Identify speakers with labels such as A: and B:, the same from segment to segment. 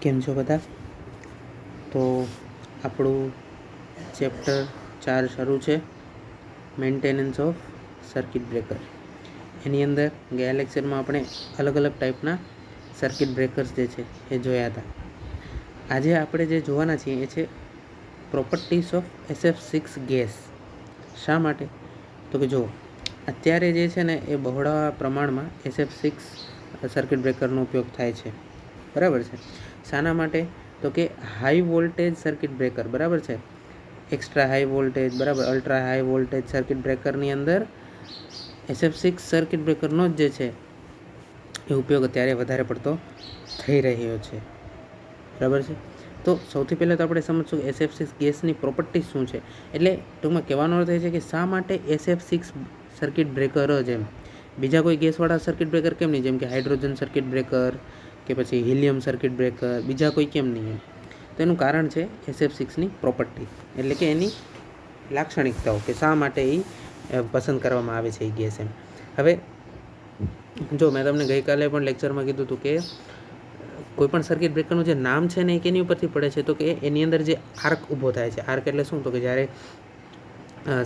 A: કેમ છો બધા? તો આપણું ચેપ્ટર 4 શરૂ છે, મેન્ટેનન્સ ઓફ સર્કિટ બ્રેકર. એની અંદર ગયા લેક્ચરમાં આપણે અલગ અલગ ટાઈપના સર્કિટ બ્રેકર્સ જે છે એ જોયા હતા. આજે આપણે જે જોવાના છીએ એ છે પ્રોપર્ટીઝ ઓફ SF6 ગેસ. શા માટે? તો કે જો અત્યારે જે છે ને એ બહોળા પ્રમાણમાં SF6 સર્કિટ બ્રેકરનો ઉપયોગ થાય છે, બરાબર છે. શાના માટે? તો કે હાઈ વોલ્ટેજ સર્કિટ બ્રેકર, બરાબર છે, એક્સ્ટ્રા હાઈ વોલ્ટેજ, બરાબર, અલ્ટ્રા હાઈ વોલ્ટેજ સર્કિટ બ્રેકરની અંદર SF6 સર્કિટ બ્રેકરનો જ જે છે એ ઉપયોગ અત્યારે વધારે પડતો થઈ રહ્યો છે, બરાબર છે. તો સૌથી પહેલાં તો આપણે સમજશું કે SF6 ગેસની પ્રોપર્ટીઝ શું છે. એટલે ટૂંકમાં કહેવાનો અર્થ એ છે કે શા માટે SF6 સર્કિટ બ્રેકર જ, એમ બીજા કોઈ ગેસવાળા સર્કિટ બ્રેકર કેમ નહીં, જેમ કે હાઇડ્રોજન સર્કિટ બ્રેકર કે પછી હિલિયમ સર્કિટ બ્રેકર, બીજા કોઈ કેમ નહીં એમ. તો એનું કારણ છે SF6ની પ્રોપર્ટી, એટલે કે એની લાક્ષણિકતાઓ, કે શા માટે એ પસંદ કરવામાં આવે છે એ ગેસ એમ. હવે જો મેં તમને ગઈકાલે પણ લેક્ચરમાં કીધું હતું કે કોઈ પણ સર્કિટ બ્રેકરનું જે નામ છે ને એ કેની ઉપરથી પડે છે, તો કે એની અંદર જે આર્ક ઊભો થાય છે. આર્ક એટલે શું? તો કે જ્યારે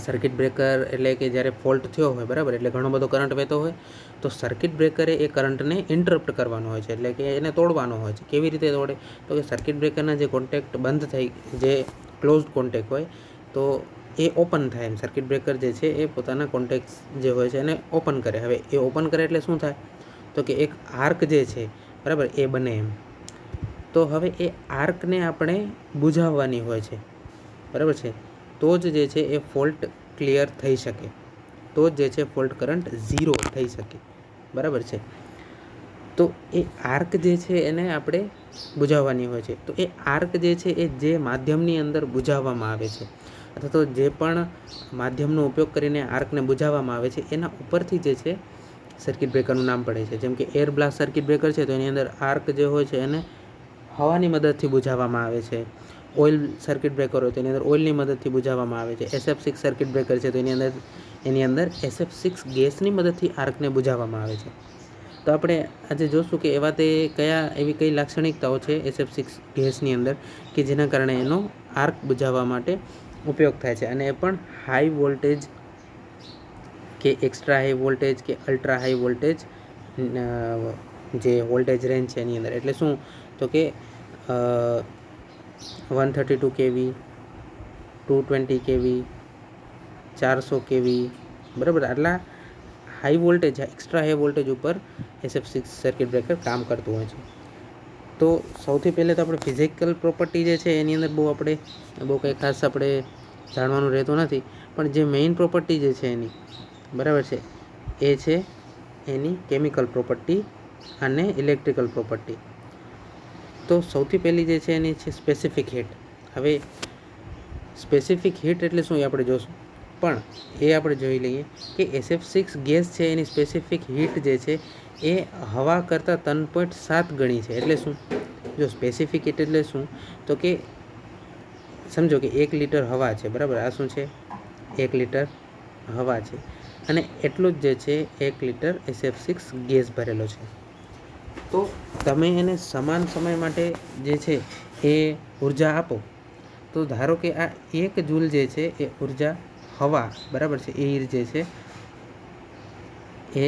A: સર્કિટ બ્રેકર એટલે કે જ્યારે ફોલ્ટ થયો હોય, બરાબર, એટલે ઘણો બધો કરંટ વહેતો હોય, તો સર્કિટ બ્રેકરે એ કરંટને ઇન્ટરપ્ટ કરવાનો હોય છે, એટલે કે એને તોડવાનો હોય છે. કેવી રીતે તોડે? તો કે સર્કિટ બ્રેકરના જે કોન્ટેક્ટ બંધ થઈ, જે ક્લોઝડ કોન્ટેક્ટ હોય, તો એ ઓપન થાય એમ. સર્કિટ બ્રેકર જે છે એ પોતાના કોન્ટેક્ટ જે હોય છે એને ઓપન કરે. હવે એ ઓપન કરે એટલે શું થાય? તો કે એક આર્ક જે છે, બરાબર, એ બને એમ. તો હવે એ આર્કને આપણે બુઝાવવાની હોય છે, બરાબર છે, તો જ જે છે એ ફોલ્ટ ક્લિયર થઈ શકે, તો જ જે છે ફોલ્ટ કરંટ ઝીરો થઈ શકે, બરાબર છે. તો એ આર્ક જે છે એને આપણે બુઝાવવાની હોય છે. તો એ આર્ક જે છે એ જે માધ્યમની અંદર બુઝાવવામાં આવે છે, અથવા તો જે પણ માધ્યમનો ઉપયોગ કરીને આર્કને બુઝાવવામાં આવે છે, એના ઉપરથી જે છે સર્કિટ બ્રેકરનું નામ પડે છે. જેમ કે એર બ્લાસ્ટ સર્કિટ બ્રેકર છે, તો એની અંદર આર્ક જે હોય છે એને હવાની મદદથી બુઝાવવામાં આવે છે. ઓઇલ સર્કિટ બ્રેકર હોય તો એની અંદર ઓઇલની મદદથી બુઝાવવામાં આવે છે. SF6 સર્કિટ બ્રેકર છે તો એની અંદર SF6 ગેસની મદદથી આર્કને બુઝાવવામાં આવે છે. તો આપણે આજે જોશું કે એવી કઈ લાક્ષણિકતાઓ છે SF6 ગેસની અંદર કે જેના કારણે એનો આર્ક બુઝાવવા માટે ઉપયોગ થાય છે, અને એ પણ હાઈ વોલ્ટેજ કે એક્સ્ટ્રા હાઈ વોલ્ટેજ કે અલ્ટ્રા હાઈ વોલ્ટેજ જે વોલ્ટેજ રેન્જ છે એની અંદર. એટલે શું? તો કે 132 kV, 220 kV, 400 kV, બરાબર, આટલા high voltage, extra high voltage ઉપર SF6 સર્કિટ બ્રેકર કામ કરતું હોય છે. તો સૌથી પહેલાં તો આપણે ફિઝિકલ પ્રોપર્ટી જે છે એની અંદર બહુ કંઈ ખાસ આપણે જાણવાનું રહેતું નથી, પણ જે મેઇન પ્રોપર્ટી જે છે એની, બરાબર છે, એ છે એની કેમિકલ પ્રોપર્ટી અને ઇલેક્ટ્રિકલ પ્રોપર્ટી. તો સૌથી પહેલી જે છે એની છે સ્પેસિફિક હીટ. હવે સ્પેસિફિક હીટ એટલે શું એ આપણે જોશું, પણ એ આપણે જોઈ લઈએ કે SF6 ગેસ છે એની સ્પેસિફિક હીટ જે છે એ હવા કરતાં 3.7 ગણી છે. એટલે શું? જો સ્પેસિફિક હીટ એટલે શું, તો કે સમજો કે 1 લિટર હવા છે, બરાબર, આ શું છે? 1 લિટર હવા છે, અને એટલું જ જે છે 1 લિટર SF6 ગેસ ભરેલો છે. તો તમે એને સમાન સમય માટે જે છે એ ઉર્જા આપો, તો ધારો કે આ 1 જૂલ જે છે એ ઉર્જા હવા, બરાબર છે, એ જે છે એ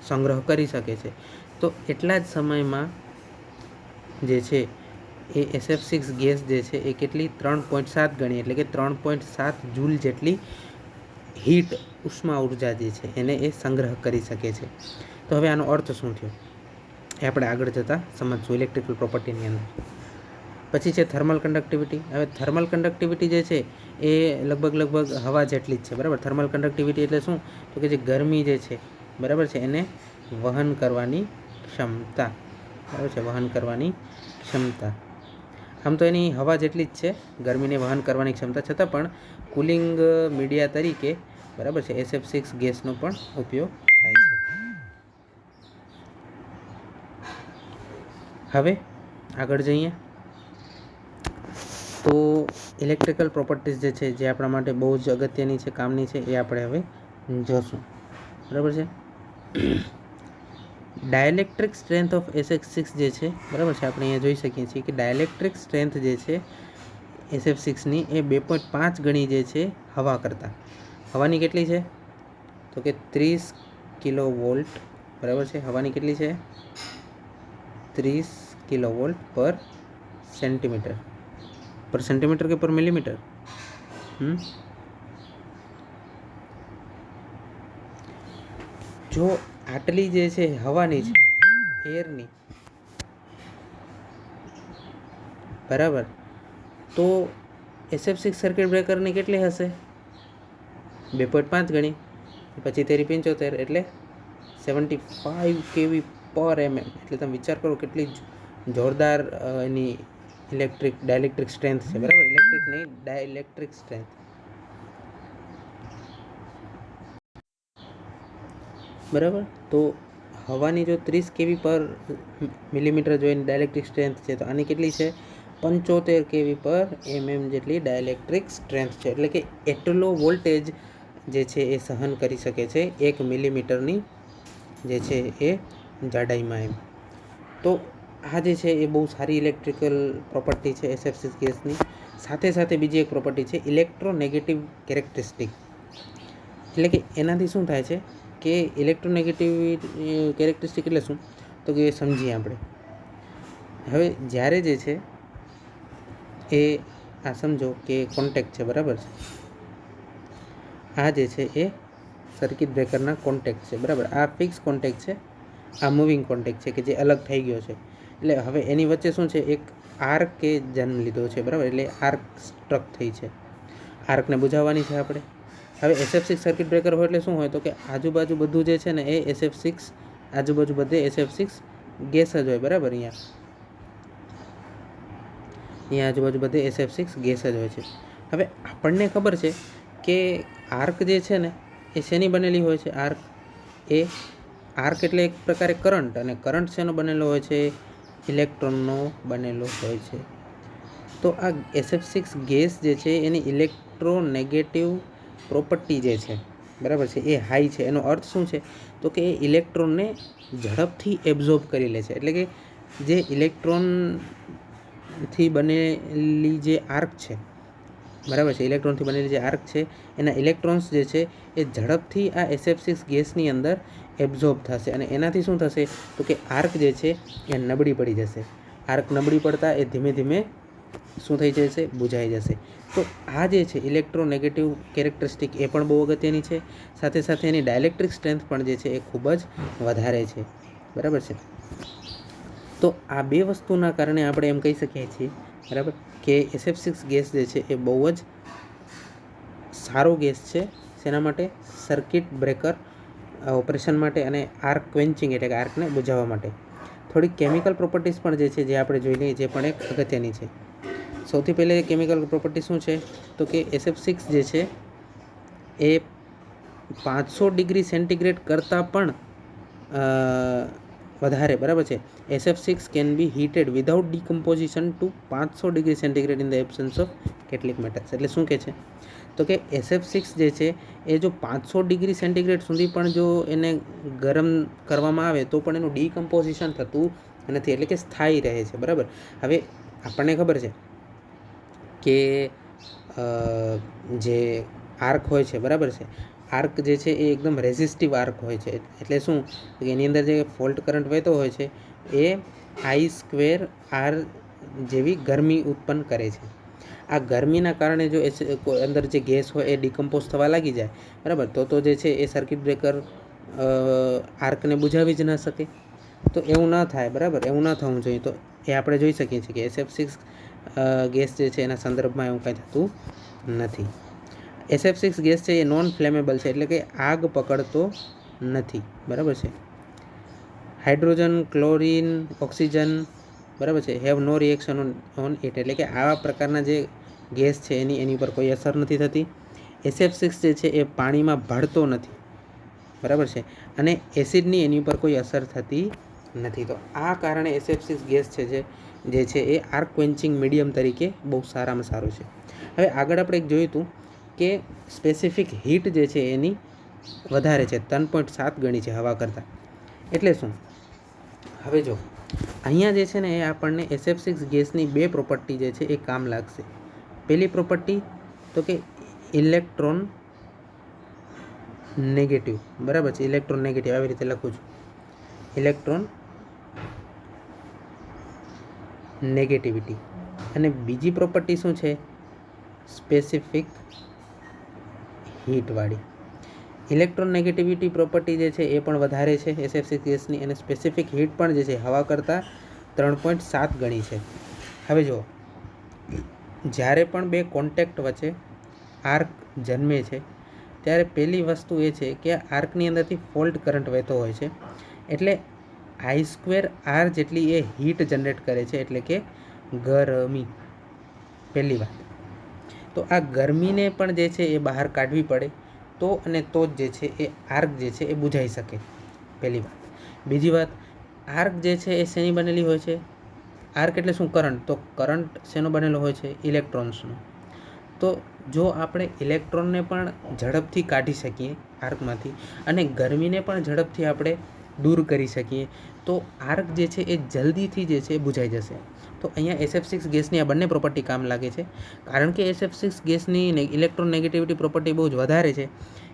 A: સંગ્રહ કરી શકે છે. તો એટલા જ સમયમાં જે છે એ SF6 ગેસ જે છે એ કેટલી 3.7 ગણી, એટલે કે 3.7 જૂલ જેટલી હીટ, ઉષ્મા ઉર્જા જે છે એને એ સંગ્રહ કરી શકે છે. તો હવે આનો અર્થ શું થયો એ આપણે આગળ જતાં સમજશું ઇલેક્ટ્રિકલ પ્રોપર્ટીની અંદર. પછી છે થર્મલ કન્ડક્ટિવિટી. હવે થર્મલ કન્ડક્ટિવિટી જે છે એ લગભગ હવા જેટલી જ છે, બરાબર. થર્મલ કન્ડક્ટિવિટી એટલે શું? તો કે જે ગરમી જે છે, બરાબર છે, એને વહન કરવાની ક્ષમતા, બરાબર છે, વહન કરવાની ક્ષમતા. આમ તો એની હવા જેટલી જ છે ગરમીને વહન કરવાની ક્ષમતા, છતાં પણ કુલિંગ મીડિયા તરીકે, બરાબર છે, SF6 ગેસનો પણ ઉપયોગ થાય છે. હવે આગળ જઈએ તો ઇલેક્ટ્રિકલ પ્રોપર્ટીઝ જે છે જે આપણા માટે બહુ જ અગત્યની છે, કામની છે, એ આપણે હવે જોશું, બરાબર છે. ડાયલેક્ટ્રિક સ્ટ્રેન્થ ઓફ SF6 જે છે બરાબર છે, આપણે અહીંયા જોઈ શકીએ છીએ કે ડાયલેક્ટ્રિક સ્ટ્રેન્થ જે છે SF6ની એ 2.5 ગણી જે છે હવા કરતાં. હવાની કેટલી છે તો કે 30 કિલો વોલ્ટ બરાબર છે. હવાની કેટલી છે 30 કિલો વોલ્ટ પર સેન્ટીમીટર કે પર મિલીમીટર? જો આટલી જે છે હવાની છે, એરની બરાબર, તો SF6 સર્કિટ બ્રેકરની કેટલી હશે 2.5 ગણી, પછી 75 એટલે 75 kV પર mm. એટલે તમે વિચાર કરો કેટલી જોરદાર એની ડાયલેક્ટ્રિક સ્ટ્રેન્થ છે બરાબર. ઇલેક્ટ્રિક નહીં, ડાયલેક્ટ્રિક સ્ટ્રેન્થ. બરાબર. તો હવાની જો 30 kV પર મિલીમીટર જો એની ડાયલેક્ટ્રિક સ્ટ્રેન્થ છે, તો આની કેટલી છે 75 kV પર mm જેટલી ડાયલેક્ટ્રિક સ્ટ્રેન્થ છે. એટલે કે એટલો વોલ્ટેજ જે છે એ સહન કરી શકે છે 1 મિલીમીટરની જે છે એ જાડાઈમાં એમ. તો આ જે છે એ બહુ સારી ઇલેક્ટ્રિકલ પ્રોપર્ટી છે SF6 ગેસની. સાથે સાથે બીજી એક પ્રોપર્ટી છે ઇલેક્ટ્રોનેગેટિવ કેરેક્ટરિસ્ટિક. એટલે કે એનાથી શું થાય છે કે ઇલેક્ટ્રોનેગેટિવ કેરેક્ટરિસ્ટિક એટલે શું તો કે સમજીએ આપણે. હવે જ્યારે જે છે એ આ સમજો કે કોન્ટેક્ટ છે બરાબર છે, આ જે છે એ સર્કિટ બ્રેકરના કોન્ટેક્ટ છે બરાબર. આ ફિક્સ કોન્ટેક્ટ છે, આ મૂવિંગ કોન્ટેક્ટ છે કે જે અલગ થઈ ગયો છે. એટલે હવે એની વચ્ચે શું છે એક આર્કે જન્મ લીધો છે બરાબર. એટલે આર્ક સ્ટ્રક થઈ છે, આર્કને બુઝાવવાની છે આપણે. હવે SF6 સર્કિટ બ્રેકર હોય એટલે શું હોય તો કે આજુબાજુ બધું જે છે ને એ SF6 આજુબાજુ બધે SF6 ગેસ જ હોય બરાબર. અહીંયા આજુબાજુ બધે SF6 ગેસ જ હોય છે. હવે આપણને ખબર છે કે આર્ક જે છે ને એ શેની બનેલી હોય છે? આર્ક એટલે એક પ્રકારે કરંટ, અને કરંટ શેનો બનેલો હોય છે? ઇલેક્ટ્રોનનો બનેલો હોય છે. તો આ SF6 ગેસ જે છે એની ઇલેક્ટ્રોનેગેટિવ પ્રોપર્ટી જે છે બરાબર છે એ હાઈ છે. એનો અર્થ શું છે તો કે એ ઇલેક્ટ્રોનને ઝડપથી એબ્ઝોર્બ કરી લે છે. એટલે કે જે ઇલેક્ટ્રોનથી બનેલી જે આર્ક છે બરાબર છે, ઇલેક્ટ્રોનથી બનેલી જે આર્ક છે એના ઇલેક્ટ્રોન્સ જે છે એ ઝડપથી આ SF6 ગેસની અંદર એબ્ઝોર્બ થશે, અને એનાથી શું થશે તો કે આર્ક જે છે એ નબળી પડી જશે. આર્ક નબળી પડતા એ ધીમે ધીમે શું થઈ જશે? બુઝાઈ જશે. તો આ જે છે ઇલેક્ટ્રોનેગેટિવ કેરેક્ટરિસ્ટિક એ પણ બહુ અગત્યની છે. સાથે સાથે એની ડાયલેક્ટ્રિક સ્ટ્રેન્થ પણ જે છે એ ખૂબ જ વધારે છે બરાબર છે. તો આ બે વસ્તુના કારણે આપણે એમ કહી શકીએ છીએ બરાબર કે SF6 ગેસ જે છે એ બહુ જ સારો ગેસ છે. શેના માટે? સર્કિટ બ્રેકર ઓપરેશન માટે અને આર્ક ક્વેન્ચિંગ એટલે કે આર્કને બુઝાવવા માટે. થોડીક કેમિકલ પ્રોપર્ટીઝ પણ જે છે જે આપણે જોઈ લઈએ, જે પણ એક અગત્યની છે. સૌથી પહેલાં કેમિકલ પ્રોપર્ટી શું છે તો કે SF6 જે છે એ 500 ડિગ્રી સેન્ટીગ્રેડ કરતાં પણ વધારે બરાબર છે. SF6 can be heated without decomposition to 500 degree centigrade in the absence of catalytic metals. એટલે શું કહે છે તો કે SF6 જે છે એ જો 500 ડિગ્રી સેન્ટીગ્રેડ સુધી પણ જો એને ગરમ કરવામાં આવે તો પણ એનું ડીકમ્પોઝિશન થતું નથી, એટલે કે સ્થાયી રહે છે બરાબર. હવે આપણને ખબર છે કે જે આર્ક હોય છે બરાબર છે, આર્ક જે છે એ એકદમ રેઝિસ્ટિવ આર્ક હોય છે. એટલે શું એની અંદર જે ફોલ્ટ કરંટ વહેતો હોય છે એ I²R જેવી ગરમી ઉત્પન્ન કરે છે. આ ગરમીના કારણે જો અંદર જે ગેસ હોય એ ડિકમ્પોઝ થવા લાગી જાય બરાબર, તો જે છે એ સર્કિટ બ્રેકર આર્કને બુઝાવી જ ન શકે. તો એવું ન થાય બરાબર, એવું ન થવું જોઈએ. તો એ આપણે જોઈ શકીએ છીએ કે SF6 ગેસ જે છે એના સંદર્ભમાં એવું કાંઈ થતું નથી. SF6 ગેસ છે એ નોન ફ્લેમેબલ છે, એટલે કે આગ પકડતો નથી બરાબર છે. હાઇડ્રોજન, ક્લોરિન, ઓક્સિજન બરાબર છે have no reaction on it. એટલે કે આવા પ્રકારના જે ગેસ છે એની ઉપર કોઈ અસર નથી થતી. SF6 જે છે એ પાણીમાં ભળતો નથી બરાબર છે, અને એસિડની એની ઉપર કોઈ અસર થતી નથી. તો આ કારણે SF6 ગેસ છે જે છે એ આર્ક ક્વેન્ચિંગ મીડિયમ તરીકે બહુ સારામાં સારું છે. હવે આગળ આપણે એક જોયું હતું કે સ્પેસિફિક હીટ જે છે એની વધારે છે, 3.7 ગણી છે હવા કરતાં. એટલે શું હવે જો અહીંયા જે છે ને એ આપણને SF6 ગેસની બે પ્રોપર્ટી જે છે એ કામ લાગશે. પહેલી પ્રોપર્ટી તો કે ઇલેક્ટ્રોન નેગેટિવ, બરાબર છે, ઇલેક્ટ્રોન નેગેટિવ આવી રીતે લખું છું, ઇલેક્ટ્રોન નેગેટિવિટી. અને બીજી પ્રોપર્ટી શું છે? સ્પેસિફિક હીટવાળી. ઇલેક્ટ્રોન નેગેટિવિટી પ્રોપર્ટી જે છે એ પણ વધારે છે SF6 ગેસની, અને સ્પેસિફિક હીટ પણ જે છે હવા કરતાં 3.7 ગણી છે. હવે જો જ્યારે પણ બે કોન્ટેક્ટ વચ્ચે આર્ક જન્મે છે ત્યારે પહેલી વસ્તુ એ છે કે આર્કની અંદરથી ફોલ્ટ કરંટ વહેતો હોય છે, એટલે I²R જેટલી એ હીટ જનરેટ કરે છે, એટલે કે ગરમી. પહેલી વાત તો આ ગરમીને પણ જે છે એ બહાર કાઢવી પડે તો અને તો જ જે છે એ આર્ક જે છે એ બુઝાઈ શકે. પહેલી વાત. બીજી વાત, આર્ક જે છે એ શેની બનેલી હોય છે? આર્ક એટલે શું? કરંટ. તો કરંટ શેનો બનેલો હોય છે? ઇલેક્ટ્રોન્સનો. તો જો આપણે ઇલેક્ટ્રોનને પણ ઝડપથી કાઢી શકીએ આર્કમાંથી અને ગરમીને પણ ઝડપથી આપણે દૂર કરી શકીએ તો આર્ક જે છે એ જલ્દીથી જે છે એ બુઝાઈ જશે. તો અહીંયા SF6 ગેસની આ બંને પ્રોપર્ટી કામ લાગે છે. કારણ કે SF6 ગેસની ઇલેક્ટ્રોન નેગેટિવિટી પ્રોપર્ટી બહુ જ વધારે છે,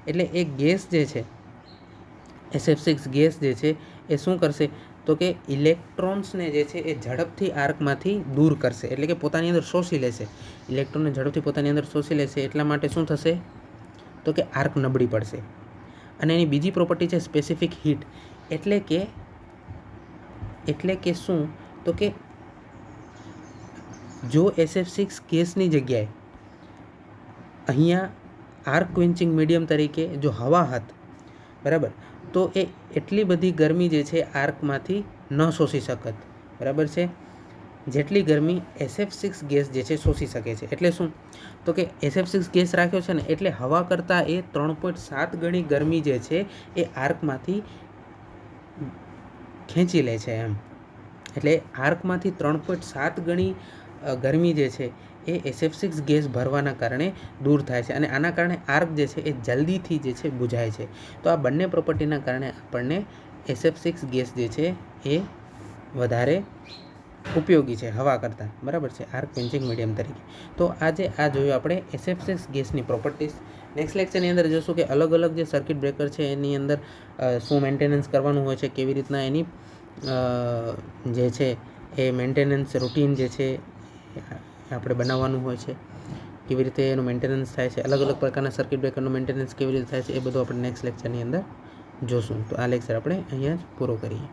A: એટલે એ ગેસ જે છે SF6 ગેસ જે છે એ શું કરશે તો કે ઇલેક્ટ્રોન્સને જે છે એ ઝડપથી આર્કમાંથી દૂર કરશે, એટલે કે પોતાની અંદર શોષી લેશે. ઇલેક્ટ્રોનને ઝડપથી પોતાની અંદર શોષી લેશે એટલા માટે શું થશે તો કે આર્ક નબળી પડશે. અને એની બીજી પ્રોપર્ટી છે સ્પેસિફિક હીટ, એટલે કે શું તો કે જો SF6 ગેસની જગ્યાએ અહીંયા આર્ક ક્વિન્ચિંગ મીડિયમ તરીકે જો હવા હોત, બરાબર, તો એ એટલી બધી ગરમી જે છે આર્કમાંથી ન શોષી શકત, બરાબર છે, જેટલી ગરમી SF6 ગેસ જે છે શોષી શકે છે. એટલે શું તો કે SF6 ગેસ રાખ્યો છે ને એટલે હવા કરતાં એ 3.7 ગણી ગરમી જે છે એ આર્કમાંથી ખેંચી લે છે એમ. એટલે આર્કમાંથી 3.7 ગણી ગરમી જે છે એ SF6 ગેસ ભરવાના કારણે દૂર થાય છે, અને આના કારણે આર્ક જે છે એ જલ્દીથી જે છે બુઝાય છે. તો આ બંને પ્રોપર્ટીના કારણે આપણને SF6 ગેસ જે છે એ વધારે ઉપયોગી છે હવા કરતાં, બરાબર છે, આર્ક ક્વેન્ચિંગ મીડિયમ તરીકે. તો આજે આ જોયું આપણે SF6 ગેસની પ્રોપર્ટીઝ. નેક્સ્ટ લેક્ચરની અંદર જોશું કે અલગ અલગ જે સર્કિટ બ્રેકર છે એની અંદર શું મેન્ટેનન્સ કરવાનું હોય છે, કેવી રીતના એની જે છે એ મેન્ટેનન્સ રૂટીન જે છે આપણે બનાવવાનું હોય છે, કેવી રીતે એનું મેન્ટેનન્સ થાય છે, અલગ અલગ પ્રકારના સર્કિટ બ્રેકરનું મેન્ટેનન્સ કેવી રીતે થાય છે, એ બધું આપણે નેક્સ્ટ લેક્ચરની અંદર જોશું. તો આ લેક્ચર આપણે અહીંયા જ પૂરો કરીએ.